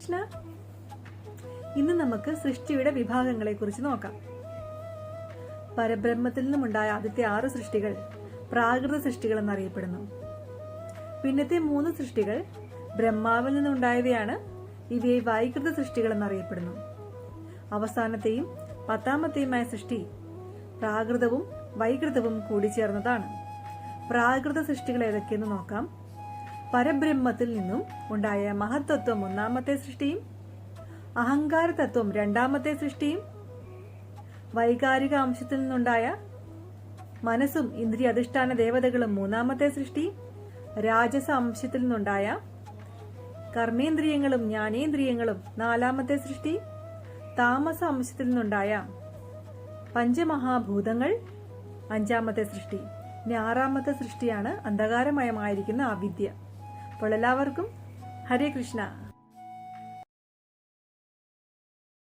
കൃഷ്ണ. ഇന്ന് നമുക്ക് സൃഷ്ടിയുടെ വിഭാഗങ്ങളെ കുറിച്ച് നോക്കാം. പരബ്രഹ്മത്തിൽ നിന്നുമുണ്ടായ ആദ്യത്തെ 6 സൃഷ്ടികൾ പ്രാകൃത സൃഷ്ടികൾ എന്നറിയപ്പെടുന്നു. പിന്നത്തെ 3 സൃഷ്ടികൾ ബ്രഹ്മാവിൽ നിന്നുണ്ടായവയാണ്. ഇവയെ വൈകൃത സൃഷ്ടികൾ എന്നറിയപ്പെടുന്നു. അവസാനത്തെയും 10ാമത്തെയുമായ സൃഷ്ടി പ്രാകൃതവും വൈകൃതവും കൂടിച്ചേർന്നതാണ്. പ്രാകൃത സൃഷ്ടികൾ ഏതൊക്കെയെന്ന് നോക്കാം. പരബ്രഹ്മത്തിൽ നിന്നും ഉണ്ടായ മഹത്തത്വം 1ാമത്തെ സൃഷ്ടിയും അഹങ്കാര തത്വം 2ാമത്തെ സൃഷ്ടിയും വൈകാരിക അംശത്തിൽ നിന്നുണ്ടായ മനസ്സും ഇന്ദ്രിയ അധിഷ്ഠാന ദേവതകളും 3ാമത്തെ സൃഷ്ടിയും രാജസ അംശത്തിൽ നിന്നുണ്ടായ കർമ്മേന്ദ്രിയങ്ങളും ജ്ഞാനേന്ദ്രിയങ്ങളും 4ാമത്തെ സൃഷ്ടി, താമസ അംശത്തിൽ നിന്നുണ്ടായ പഞ്ചമഹാഭൂതങ്ങൾ 5ാമത്തെ സൃഷ്ടി. ഇനി 6ാമത്തെ സൃഷ്ടിയാണ് അന്ധകാരമയമായിരിക്കുന്ന അവിദ്യ. അപ്പോൾ എല്ലാവർക്കും ഹരേ കൃഷ്ണ.